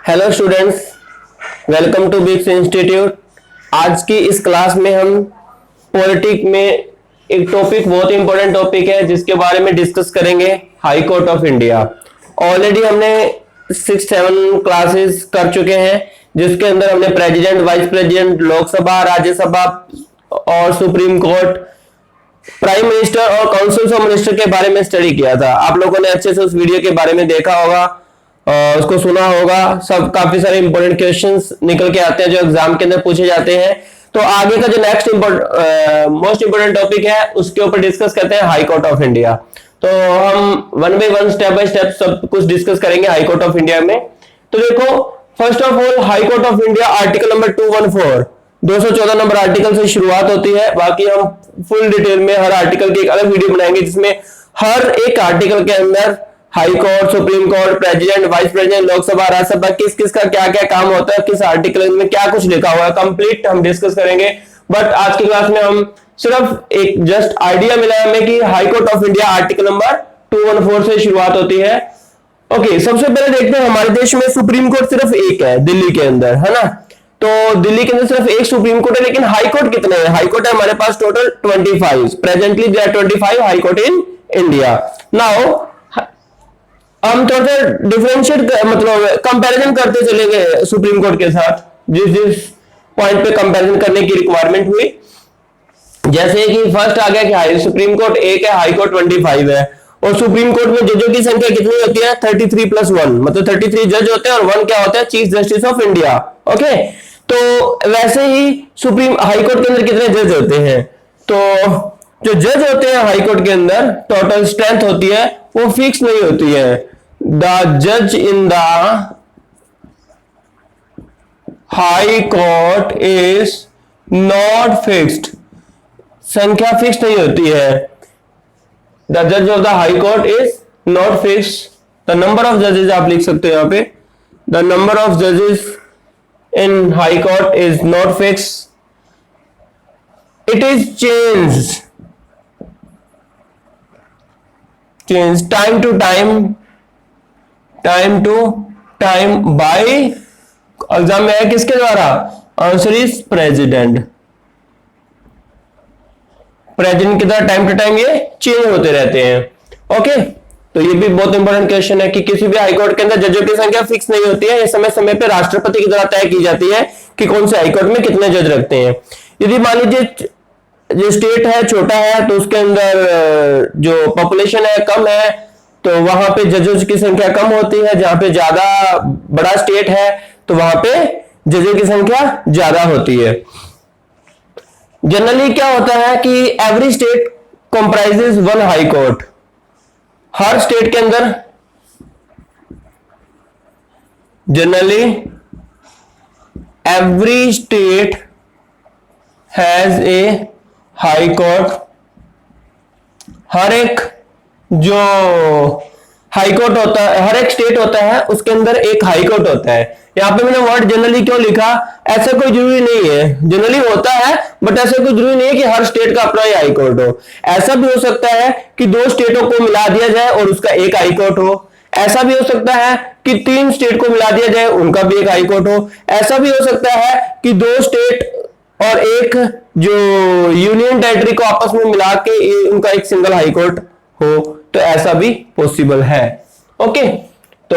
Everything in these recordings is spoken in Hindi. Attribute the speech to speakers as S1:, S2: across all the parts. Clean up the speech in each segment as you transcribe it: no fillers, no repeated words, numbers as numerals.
S1: Hello students, welcome to Bix institute. आज की इस क्लास में हम पॉलिटिक में एक टॉपिक, बहुत इंपॉर्टेंट टॉपिक है जिसके बारे में डिस्कस करेंगे, high court of India. Already हमने 6-7 क्लासेस कर चुके हैं जिसके अंदर हमने president, vice president, Lok Sabha, Rajya Sabha और सुप्रीम कोर्ट, प्राइम मिनिस्टर और काउंसिल ऑफ मिनिस्टर के बारे में स्टडी किया था। आप लोगों ने अच्छे से उस वीडियो के बारे में देखा होगा, उसको सुना होगा। सब काफी सारे इंपॉर्टेंट क्वेश्चंस निकल के आते हैं जो एग्जाम के अंदर पूछे जाते हैं। तो आगे का जो नेक्स्ट मोस्ट इंपोर्टेंट टॉपिक है उसके ऊपर डिस्कस करते हैं, हाई कोर्ट ऑफ इंडिया। तो हम one by one, step by step सब कुछ डिस्कस करेंगे हाई कोर्ट ऑफ इंडिया में। तो देखो, first of all high court of India article number 214, 214 number article से शुरुआत होती है। बाकी हम फुल डिटेल में हर आर्टिकल की एक अलग वीडियो बनाएंगे जिसमें हर एक आर्टिकल के अंदर high court, supreme court, president, vice president, Lok Sabha, Rajya Sabha, किस किस का क्या क्या काम होता है, किस आर्टिकल में क्या कुछ लिखा हुआ है, कंप्लीट हम डिस्कस करेंगे। बट आज की क्लास में हम सिर्फ एक जस्ट आइडिया मिला है हमें कि high court of India article number 214 से शुरुआत होती है। ओके, सबसे पहले देखते हैं हमारे देश में सुप्रीम कोर्ट सिर्फ एक है दिल्ली के अंदर, है ना। तो दिल्ली के अंदर सिर्फ एक सुप्रीम कोर्ट है, लेकिन हाई कोर्ट कितने हैं? हाई कोर्ट है हमारे पास total 25। Presently there are 25 high court in India. Now हम थोड़ा सा डिफरेंशिएट, मतलब कंपैरिजन करते चले गए सुप्रीम कोर्ट के साथ, जिस जिस पॉइंट पे कंपैरिजन करने की रिक्वायरमेंट हुई। जैसे कि फर्स्ट आ गया कि हाई सुप्रीम कोर्ट एक है, हाई कोर्ट 25 है। और सुप्रीम कोर्ट में जजों की संख्या कितनी होती है? 33+1, मतलब 33 जज होते हैं और 1 क्या होता है? Chief justice of India. Okay, तो वैसे ही सुप्रीम हाई कोर्ट के अंदर कितने जज होते हैं? तो जो जज होते हैं हाई कोर्ट के अंदर, टोटल स्ट्रेंथ होती है वो फिक्स नहीं होती है। द जज in the high court is not fixed, संख्या फिक्स नहीं होती है। द जज of the high court is not fixed. The number of जजेस आप लिख सकते हो यहां पे, द नंबर ऑफ जजेस in high court is not fixed, it is change time to time by, exam में है किसके द्वारा? Answer is president. प्रेसिडेंट के द्वारा टाइम टू टाइम ये चेंज होते रहते हैं। ओके, तो ये भी बहुत इंपॉर्टेंट क्वेश्चन है कि किसी भी हाईकोर्ट के अंदर जजों की संख्या फिक्स नहीं होती है। ये समय समय पे राष्ट्रपति के द्वारा तय की जाती है कि कौन से हाईकोर्ट में कितने जज रखते हैं। यदि मान लीजिए जो स्टेट है छोटा है तो उसके अंदर जो पॉपुलेशन है कम है, तो वहां पे जजों की संख्या कम होती है। जहां पे ज्यादा बड़ा स्टेट है तो वहां पे जजों की संख्या ज्यादा होती है। जनरली क्या होता है कि every state comprises 1 high court. हर स्टेट के अंदर generally every state has a high court. हर एक जो हाई कोर्ट होता है, हर एक स्टेट होता है उसके अंदर एक हाई कोर्ट होता है। यहां पे मैंने वर्ड जनरली क्यों लिखा? ऐसा कोई जरूरी नहीं है, जनरली होता है बट ऐसा कोई जरूरी नहीं है कि हर स्टेट का अपना ही हाई कोर्ट हो। ऐसा भी हो सकता है कि 2 स्टेटों को मिला दिया जाए और उसका एक हाई कोर्ट हो। ऐसा भी हो सकता है कि 3 स्टेट को मिला दिया जाए, उनका भी एक हाई कोर्ट हो। ऐसा भी हो सकता है कि 2 स्टेट और एक जो यूनियन टेरिटरी को आपस में मिला के उनका एक सिंगल हाई कोर्ट हो, तो ऐसा भी पॉसिबल है। ओके, तो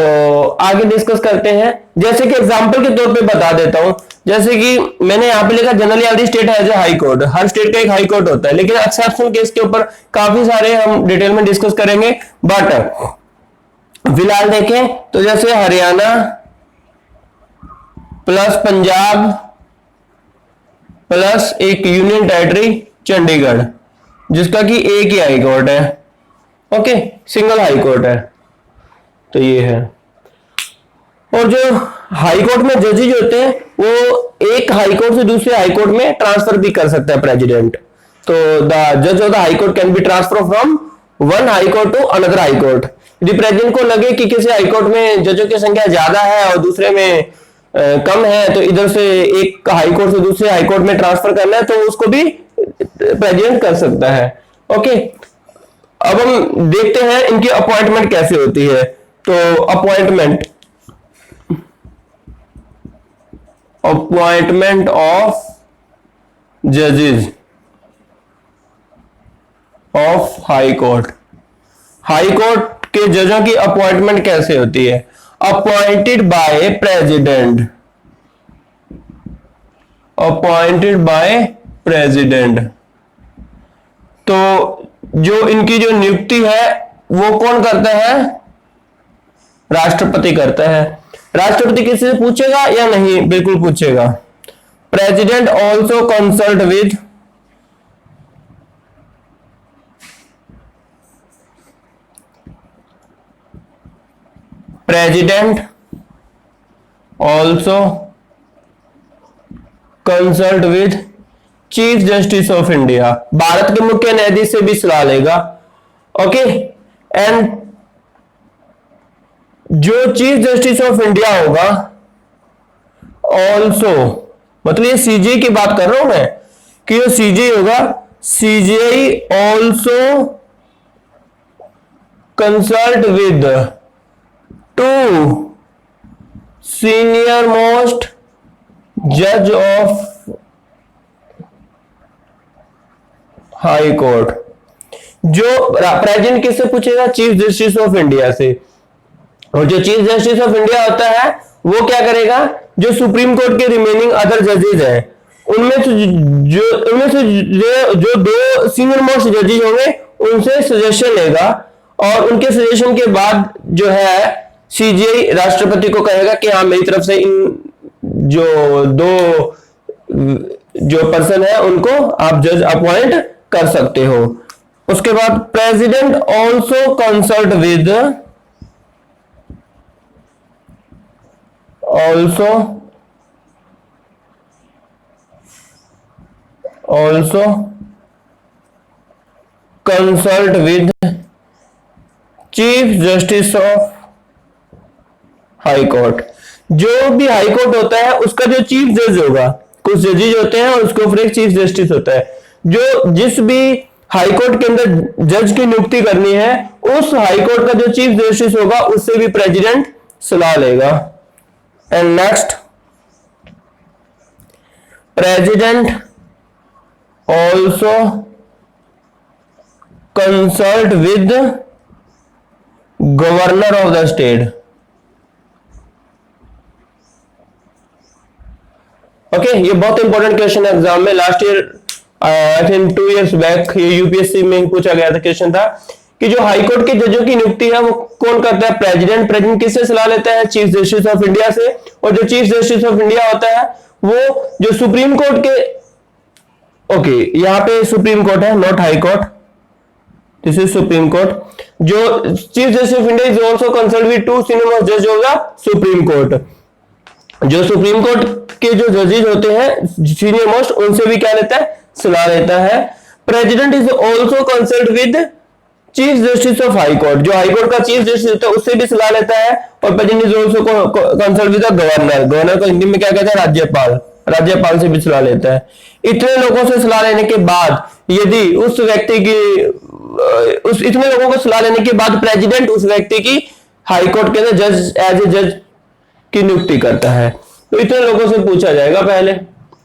S1: आगे डिस्कस करते हैं। जैसे कि एग्जांपल के तौर पे बता देता हूं, जैसे कि मैंने यहां पे लिखा generally every state has a high court. हर स्टेट का एक हाई कोर्ट होता है, लेकिन एक्सेप्शन केस के ऊपर काफी सारे हम डिटेल में डिस्कस करेंगे। बट फिलहाल देखें तो जैसे हरियाणा प्लस पंजाब प्लस एक यूनियन टेरिटरी चंडीगढ़, जिसका कि एक ही हाई कोर्ट है। ओके, सिंगल हाई कोर्ट है, तो ये है। और जो हाई कोर्ट में जजेज होते हैं वो एक हाई कोर्ट से दूसरे हाई कोर्ट में ट्रांसफर भी कर सकता है प्रेसिडेंट। तो द जज of the high court can be transfer from 1 high court to another high court. यदि प्रेसिडेंट को लगे कि किसी हाई कोर्ट में जजों की संख्या ज्यादा है और दूसरे में कम है, तो इधर से एक हाई कोर्ट से दूसरे हाई कोर्ट में ट्रांसफर करना है, तो उसको भी प्रेसिडेंट कर सकता है। ओके, अब हम देखते हैं इनकी अपॉइंटमेंट कैसे होती है। तो अपॉइंटमेंट अपॉइंटमेंट ऑफ जजेस of high court. High court के जजों की अपॉइंटमेंट कैसे होती है? Appointed by president, appointed by president. तो जो इनकी जो नियुक्ति है वो कौन करता है? राष्ट्रपति करता है। राष्ट्रपति किसी से पूछेगा या नहीं? बिल्कुल पूछेगा। President also consult with president also consult with chief justice of India. Bharat के मुख्य न्यायाधीश से भी सलाह लेगा। ओके, एंड जो चीफ जस्टिस ऑफ इंडिया होगा ऑल्सो, मतलब ये सीजीआई की बात कर रहा हूं मैं कि जो सीजीआई होगा, CGI also consult with two senior most जज ऑफ हाई कोर्ट। जो प्रेसिडेंट किससे पूछेगा? चीफ जस्टिस ऑफ इंडिया से। और जो चीफ जस्टिस ऑफ इंडिया होता है वो क्या करेगा? जो सुप्रीम कोर्ट के रिमेनिंग अदर जजेस हैं उनमें से जो दो सीनियर मोस्ट जजेस होंगे उनसे सजेशन लेगा, और उनके सजेशन के बाद जो है सीजीआई राष्ट्रपति को कहेगा कि हाँ, मेरी तरफ से इन जो दो जो पर्सन है उनको आप जज अपॉइंट कर सकते हो। उसके बाद president also consult with also consult with chief justice of high court. जो भी हाई कोर्ट होता है उसका जो चीफ जज होगा, कुछ जजेज होते हैं और उसके ऊपर एक चीफ जस्टिस होता है। जो जिस भी हाई कोर्ट के अंदर जज की नियुक्ति करनी है, उस हाई कोर्ट का जो चीफ जस्टिस होगा उससे भी प्रेसिडेंट सलाह लेगा। And next, president also consult with governor of the state. Okay, ये बहुत इंपॉर्टेंट क्वेश्चन है एग्जाम में। Last year I think 2 years back ये यूपीएससी में पूछा गया था, क्वेश्चन था कि जो हाई कोर्ट के जजों की नियुक्ति है वो कौन करता है? प्रेसिडेंट। प्रेसिडेंट किससे सलाह लेता है? चीफ जस्टिस ऑफ इंडिया से। और जो चीफ जस्टिस ऑफ इंडिया होता है वो जो सुप्रीम कोर्ट के, ओके यहां पे सुप्रीम कोर्ट है, not high court, this is supreme court. जो chief justice of India is also consult with two senior most जज ऑफ द सुप्रीम कोर्ट। जो सुप्रीम कोर्ट के जो जजेस होते हैं सीनियर मोस्ट, उनसे भी क्या लेता है? सलाह लेता है। President is also consult with chief justice of high court. जो हाई कोर्ट का चीफ जस्टिस होता है उससे भी सलाह लेता है। और president is also consult with the governor. Governor को हिंदी में क्या कहते हैं? राज्यपाल। राज्यपाल से भी सलाह लेता है। इतने लोगों से सलाह लेने के बाद यदि उस व्यक्ति की इतने लोगों को सलाह लेने के बाद प्रेसिडेंट उस व्यक्ति की हाई कोर्ट के अंदर जज एज ए जज की नियुक्ति करता है, तो इतने लोगों से पूछा जाएगा पहले।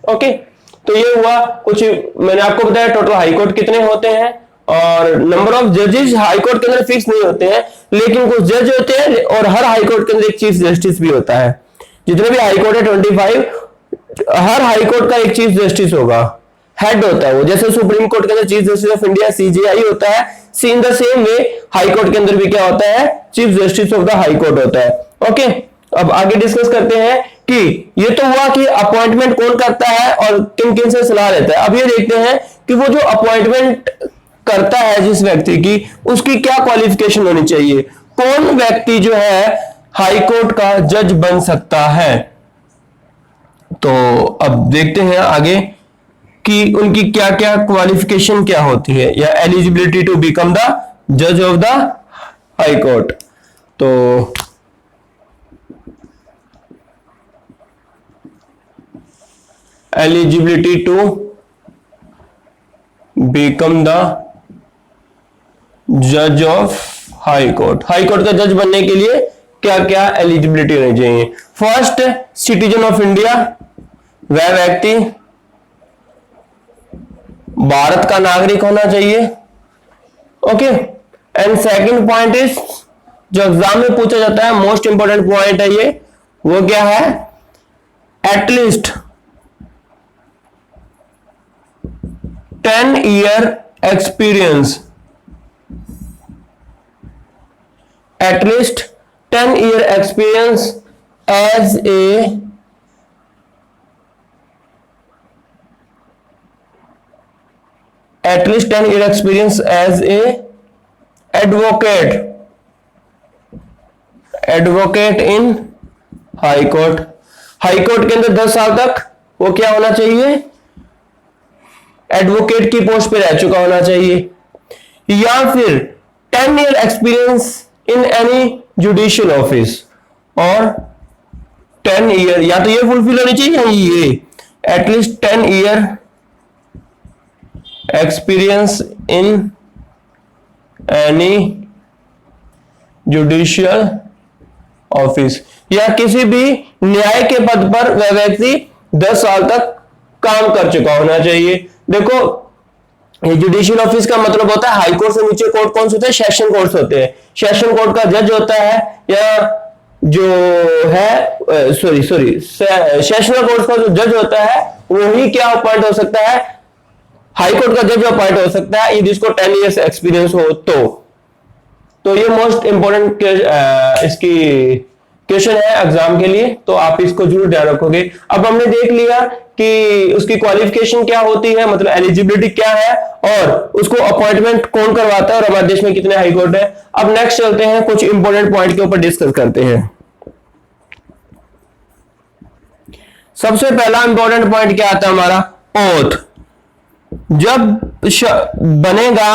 S1: ओके, तो ये हुआ कुछ, मैंने आपको बताया टोटल हाई कोर्ट कितने होते हैं, और नंबर ऑफ जजेस हाई कोर्ट के अंदर फिक्स नहीं होते हैं, लेकिन कुछ जज होते हैं और हर हाई कोर्ट के अंदर एक चीफ जस्टिस भी होता है। जितने भी हाई कोर्ट है 25, हर हाई कोर्ट का एक चीफ जस्टिस होगा, हेड होता है वो। जैसे सुप्रीम कोर्ट के अंदर chief justice of India CJI होता है, see in the same way high court के अंदर भी क्या होता है? Chief justice of the high court होता है। ओके, अब आगे डिस्कस करते हैं कि ये तो हुआ कि अपॉइंटमेंट कौन करता है और किन किन से सलाह लेता है। अब ये देखते हैं कि वो जो अपॉइंटमेंट करता है जिस व्यक्ति की, उसकी क्या क्वालिफिकेशन होनी चाहिए। कौन व्यक्ति जो है हाई कोर्ट का जज बन सकता है। तो अब देखते हैं आगे कि उनकी क्या क्या क्वालिफिकेशन क्या होती है, या एलिजिबिलिटी टू बिकम द जज ऑफ द हाई कोर्ट। तो एलिजिबिलिटी टू बिकम द जज of high court. High court का जज बनने के लिए क्या क्या एलिजिबिलिटी होनी चाहिए। First, citizen of India. वह व्यक्ति भारत का नागरिक होना चाहिए। Okay, and second point is, जो एग्जाम में पूछा जाता है, मोस्ट इंपोर्टेंट पॉइंट है ये, वो क्या है? At least 10 year experience, at least 10 year experience as a at least 10 year experience as a advocate in high court. High court के अंदर 10 साल तक वो क्या होना चाहिए? एडवोकेट की पोस्ट पे रह चुका होना चाहिए। या फिर 10 year experience in any judicial office, और 10 ईयर, या तो ये फुलफिल होनी चाहिए या ये, at least 10 year experience in any judicial office, या किसी भी न्याय के पद पर वह व्यक्ति 10 साल तक काम कर चुका होना चाहिए। देखो, ये जुडिशियल ऑफिस का मतलब होता है हाई कोर्ट से नीचे कोर्ट कौन से होते हैं? सेशन कोर्ट्स होते हैं। सेशन कोर्ट का जज होता है, या जो है सेशनल कोर्ट का जो जज होता है वही क्या अपॉइंट हो सकता है? हाई कोर्ट का जज अपॉइंट हो सकता है, यदि इसको 10 इयर्स एक्सपीरियंस हो तो ये मोस्ट इंपोर्टेंट इसकी क्वेश्चन है एग्जाम के लिए, तो आप इसको जरूर ध्यान रखोगे। अब हमने देख लिया कि उसकी क्वालिफिकेशन क्या होती है, मतलब एलिजिबिलिटी क्या है, और उसको अपॉइंटमेंट कौन करवाता है, और हमारे देश में कितने हाई कोर्ट है। अब नेक्स्ट चलते हैं, कुछ इंपोर्टेंट पॉइंट के ऊपर डिस्कस करते हैं। सबसे पहला इंपॉर्टेंट पॉइंट क्या आता है हमारा? ओथ। जब बनेगा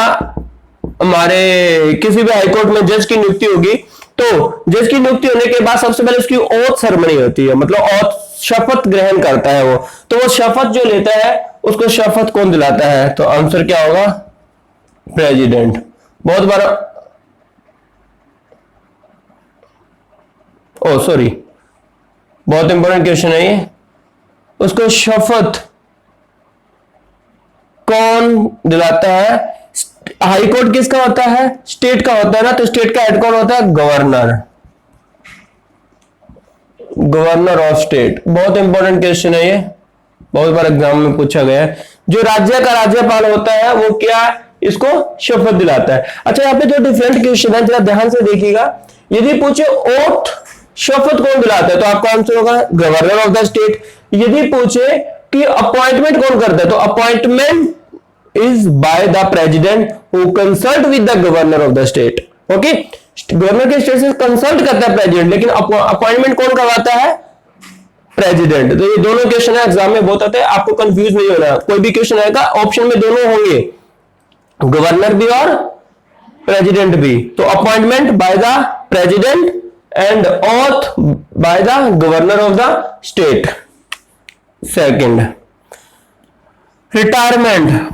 S1: हमारे किसी भी हाईकोर्ट में जज की नियुक्ति होगी, तो जज की नियुक्ति होने के बाद सबसे पहले उसकी ओथ सेरेमनी होती है, मतलब ओथ, शपथ ग्रहण करता है वो। तो वो शपथ जो लेता है उसको शपथ कौन दिलाता है? तो आंसर क्या होगा? प्रेसिडेंट। बहुत बार बहुत इंपॉर्टेंट क्वेश्चन है ये। उसको शपथ कौन दिलाता है? हाई कोर्ट किसका होता है? स्टेट का होता है ना, तो स्टेट का हेड कौन होता है? Governor, governor of state. बहुत इंपॉर्टेंट क्वेश्चन है ये, बहुत बार एग्जाम में पूछा गया है। जो राज्य का राज्यपाल होता है वो क्या इसको शपथ दिलाता है। अच्छा, यहाँ पे जो डिफरेंट क्वेश्चन है जरा ध्यान से देखिएगा। यदि पूछे ओथ शपथ कौन दिलाता है, तो आपका आंसर होगा गवर्नर ऑफ द स्टेट। यदि पूछे कि अपॉइंटमेंट कौन करता है, तो appointment is by the president who consult with the governor of the state. Okay, governor के स्टेट से कंसल्ट करता है प्रेसिडेंट, लेकिन अपॉइंटमेंट कौन करवाता है? प्रेसिडेंट। तो ये दोनों क्वेश्चन है एग्जाम में बहुत आते हैं, आपको कंफ्यूज नहीं होना। कोई भी क्वेश्चन आएगा ऑप्शन में दोनों होंगे, गवर्नर भी और प्रेसिडेंट भी। तो appointment by the president and auth by the governor of the state. Second, retirement.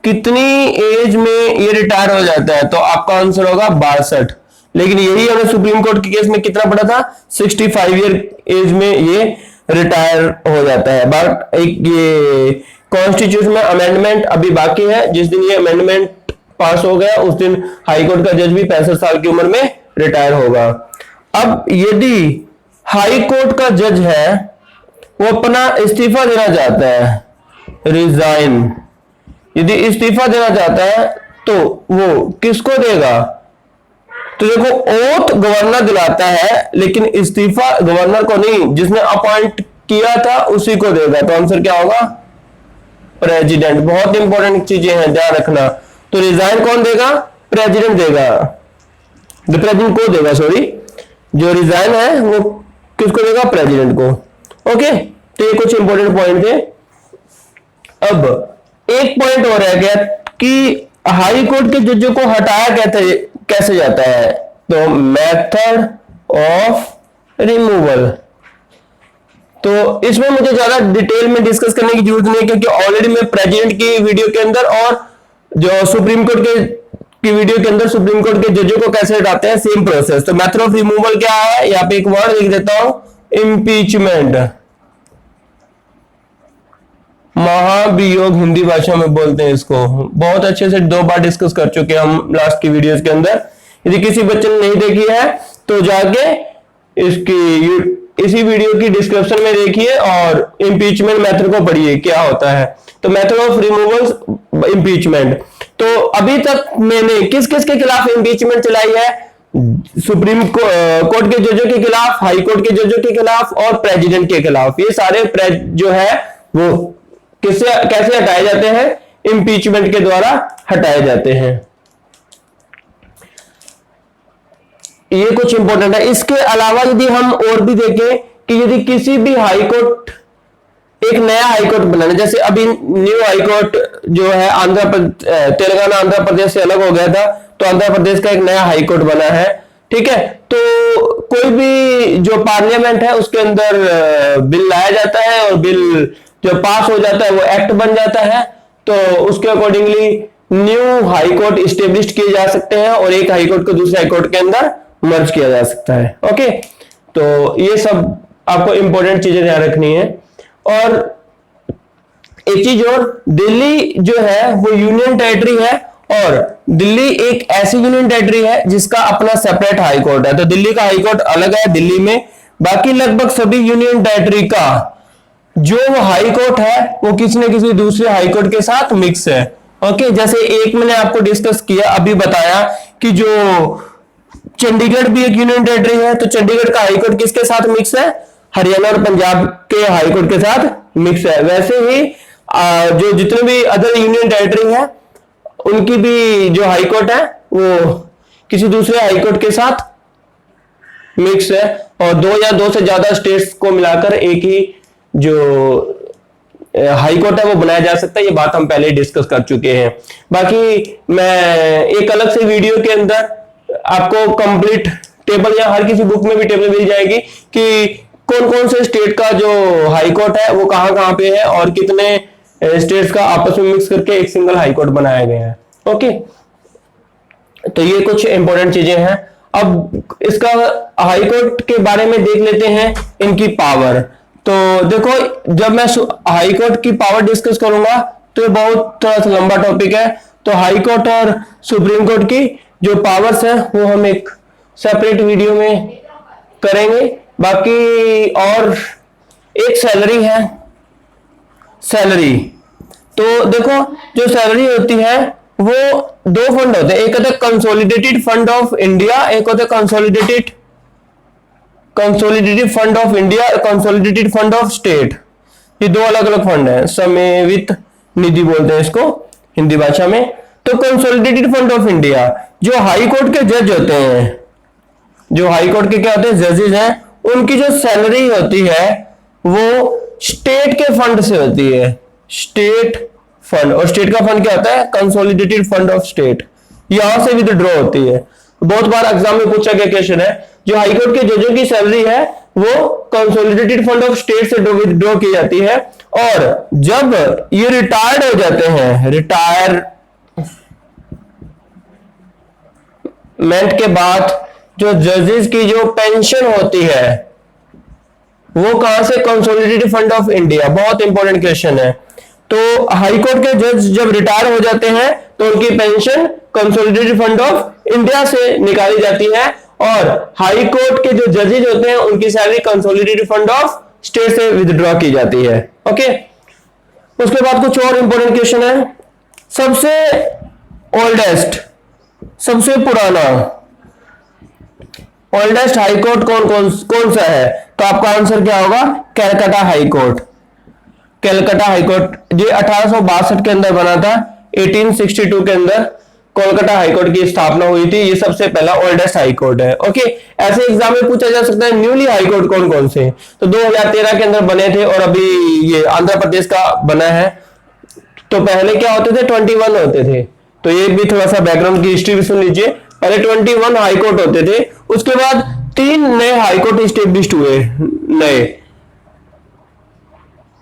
S1: कितनी एज में ये रिटायर हो जाता है? तो आपका आंसर होगा 62। लेकिन यही हमें सुप्रीम कोर्ट के केस में कितना पड़ा था? 65 ईयर एज में ये रिटायर हो जाता है। बट एक ये कॉन्स्टिट्यूशन में अमेंडमेंट अभी बाकी है, जिस दिन ये अमेंडमेंट पास हो गया उस दिन हाई कोर्ट का जज भी 65 साल की उम्र में रिटायर होगा। अब यदि हाई कोर्ट का जज है वो अपना इस्तीफा देना चाहता है, रिजाइन, यदि इस्तीफा देना चाहता है तो वो किसको देगा? तो देखो, ओथ गवर्नर दिलाता है, लेकिन इस्तीफा गवर्नर को नहीं, जिसने अपॉइंट किया था उसी को देगा। तो आंसर क्या होगा? प्रेसिडेंट। बहुत इंपॉर्टेंट चीजें हैं, ध्यान रखना। तो रिजाइन कौन देगा? प्रेसिडेंट देगा, प्रेसिडेंट को देगा, सॉरी, जो रिजाइन है वो किसको देगा? प्रेसिडेंट को। ओके, तो ये कुछ इंपॉर्टेंट पॉइंट थे। अब एक पॉइंट और रह गया कि हाई कोर्ट के जजों को हटाया कैसे जाता है? तो मेथड ऑफ रिमूवल। तो इसमें मुझे ज्यादा डिटेल में डिस्कस करने की जरूरत नहीं है, क्योंकि ऑलरेडी मैं प्रेसिडेंट की वीडियो के अंदर और जो सुप्रीम कोर्ट की वीडियो के अंदर सुप्रीम कोर्ट के जजों को कैसे हटाते हैं, सेम प्रोसेस। तो मेथड ऑफ रिमूवल क्या है? यहाँ पे एक वर्ड लिख देता हूं, इम्पीचमेंट। महाभियोग हिंदी भाषा में बोलते हैं इसको। बहुत अच्छे से 2 बार डिस्कस कर चुके हैं हम लास्ट की वीडियोस के अंदर। यदि किसी बच्चे ने नहीं देखी है तो जाके इसी वीडियो की डिस्क्रिप्शन में देखिए और इम्पीचमेंट मेथड को पढ़िए क्या होता है। तो मेथड ऑफ रिमूवल इम्पीचमेंट, तो अभी तक मैंने किस किस के खिलाफ इम्पीचमेंट चलाई है? सुप्रीम कोर्ट के जजों के खिलाफ, हाई कोर्ट के जजों के खिलाफ और प्रेसिडेंट के खिलाफ। ये सारे जो है वो कैसे हटाए जाते हैं? इम्पीचमेंट के द्वारा हटाए जाते हैं। ये कुछ इंपॉर्टेंट है। इसके अलावा यदि हम और भी देखें कि यदि किसी भी हाई कोर्ट, एक नया हाई कोर्ट बनाना, जैसे अभी न्यू हाई कोर्ट जो है तेलंगाना आंध्र प्रदेश से अलग हो गया था, तो आंध्र प्रदेश का एक नया हाई कोर्ट बना है, ठीक है। तो कोई भी जो पार्लियामेंट है उसके अंदर बिल लाया जाता है और बिल जो पास हो जाता है वो एक्ट बन जाता है। तो उसके accordingly new high court establish किए जा सकते हैं और एक हाई कोर्ट को दूसरे हाई कोर्ट के अंदर मर्ज किया जा सकता है। ओके, तो ये सब आपको इंपॉर्टेंट चीजें ध्यान रखनी है। और एक चीज और, दिल्ली जो है वो यूनियन टेरिटरी है और दिल्ली एक ऐसी यूनियन टेरिटरी है जिसका अपना सेपरेट हाई कोर्ट है। तो दिल्ली का हाई कोर्ट अलग है दिल्ली में, बाकी लगभग सभी यूनियन टेरिटरी का जो हाई कोर्ट है वो किसी न किसी दूसरे हाई कोर्ट के साथ मिक्स है। ओके, जैसे एक मैंने आपको डिस्कस किया, अभी बताया कि जो चंडीगढ़ भी एक यूनियन टेरिटरी है, तो चंडीगढ़ का हाई कोर्ट किसके साथ मिक्स है? हरियाणा और पंजाब के हाई कोर्ट के साथ मिक्स है। वैसे ही जो जितने भी अदर यूनियन टेरिटरी है उनकी भी जो हाई कोर्ट है वो किसी दूसरे हाई कोर्ट के साथ मिक्स है, और 2 या 2 से ज्यादा स्टेट्स को मिलाकर एक ही जो हाई कोर्ट है वो बनाया जा सकता है। ये बात हम पहले डिस्कस कर चुके हैं। बाकी मैं एक अलग से वीडियो के अंदर आपको कंप्लीट टेबल, या हर किसी बुक में भी टेबल मिल जाएगी कि कौन कौन से स्टेट का जो हाई कोर्ट है वो कहां कहां पे है और कितने स्टेट्स का आपस में मिक्स करके एक सिंगल हाई कोर्ट बनाया गया है। ओके, तो ये कुछ इंपॉर्टेंट चीजें हैं। अब इसका हाई कोर्ट के बारे में देख लेते हैं, इनकी पावर। तो देखो, जब मैं हाई कोर्ट की पावर डिस्कस करूंगा तो ये बहुत थोड़ा सा लंबा टॉपिक है। तो हाई कोर्ट और सुप्रीम कोर्ट की जो पावर्स है वो हम एक सेपरेट वीडियो में करेंगे। बाकी और एक सैलरी है, सैलरी। तो देखो, जो सैलरी होती है वो 2 फंड होते हैं, एक होता है कंसोलिडेटेड फंड ऑफ इंडिया, एक होता है consolidated fund of India, consolidated fund of state. ये 2 अलग अलग फंड है, समन्वित निधि बोलते हैं इसको हिंदी भाषा में। तो कंसोलिडेटेड फंड ऑफ इंडिया, जो हाई कोर्ट के जज होते हैं, जो हाई कोर्ट के क्या होते हैं, जजेस हैं, उनकी जो सैलरी होती है वो स्टेट के फंड से होती है, स्टेट फंड। और स्टेट का फंड क्या होता है? Consolidated fund of state. यहां से विथड्रॉ होती है। बहुत बार एग्जाम में पूछा गया क्वेश्चन है, जो हाईकोर्ट के जजों की सैलरी है वो कंसोलिडेटेड फंड ऑफ स्टेट से विथड्रॉ की जाती है, और जब ये रिटायर्ड हो जाते हैं, रिटायरमेंट के बाद जो जजेस की जो पेंशन होती है वो कहां से? Consolidated fund of India. बहुत इंपॉर्टेंट क्वेश्चन है। तो हाई कोर्ट के जज जब रिटायर हो जाते हैं तो उनकी pension consolidated fund of India से निकाली जाती है, और हाई कोर्ट के जो जजेस होते हैं उनकी salary consolidated fund of state से विथड्रॉ की जाती है। ओके, उसके बाद कुछ और इंपॉर्टेंट क्वेश्चन है। सबसे ओल्डेस्ट, सबसे पुराना ओल्डेस्ट हाई कोर्ट कौन सा है? तो आपका आंसर क्या होगा? Calcutta high court. Calcutta high court ये 1862 के अंदर बना था। 1862 के अंदर कोलकाता हाई कोर्ट की स्थापना हुई थी। ये सबसे पहला ओल्डेस्ट हाई कोर्ट है। ओके, ऐसे एग्जाम में पूछा जा सकता है न्यूली हाई कोर्ट कौन कौन से? तो 2013 के अंदर बने थे, और अभी ये आंध्र प्रदेश का बना है। तो पहले क्या होते थे? 21 होते थे। तो ये भी थोड़ा सा बैकग्राउंड की हिस्ट्री भी सुन लीजिए। पहले 21 हाई कोर्ट होते थे, उसके बाद 3 नए हाई कोर्ट स्टेब्लिश्ड हुए नए,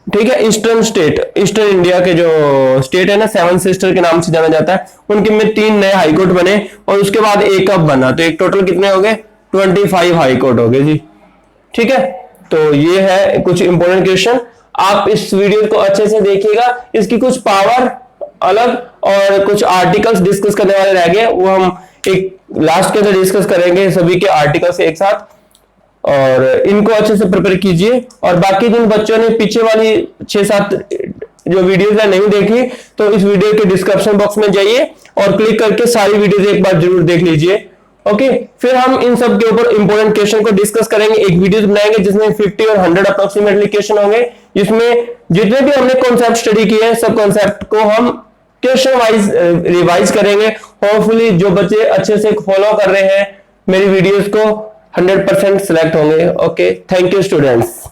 S1: ठीक है। ईस्टर्न इंडिया के जो स्टेट है ना, 7 सिस्टर के नाम से जाना जाता है, उनके में 3 नए हाई कोर्ट बने, और उसके बाद एक अब बना। तो एक टोटल कितने हो गए? 25 हाई कोर्ट हो गए जी, ठीक है। तो ये है कुछ इंपॉर्टेंट क्वेश्चन। आप इस वीडियो को अच्छे से देखिएगा। इसकी कुछ पावर अलग और कुछ आर्टिकल्स डिस्कस करने वाले रह गए, वो हम एक लास्ट के अंदर डिस्कस करेंगे सभी के आर्टिकल्स एक साथ, और इनको अच्छे से प्रिपेयर कीजिए। और बाकी जिन बच्चों ने पीछे वाली 6-7 जो वीडियोस है नहीं देखी, तो इस वीडियो के डिस्क्रिप्शन बॉक्स में जाइए और क्लिक करके सारी वीडियोस एक बार जरूर देख लीजिए। ओके, फिर हम इन सब के ऊपर इंपॉर्टेंट क्वेश्चन को डिस्कस करेंगे, एक वीडियो बनाएंगे जिसमें 50 और 100 अप्रोक्सीमेटली क्वेश्चन होंगे, जिसमें जितने भी हमने कॉन्सेप्ट स्टडी किए हैं सब कॉन्सेप्ट को हम क्वेश्चन वाइज रिवाइज करेंगे। होपफुली जो बच्चे अच्छे से फॉलो कर रहे हैं मेरी वीडियोस को 100% सिलेक्ट होंगे। Okay, thank you students.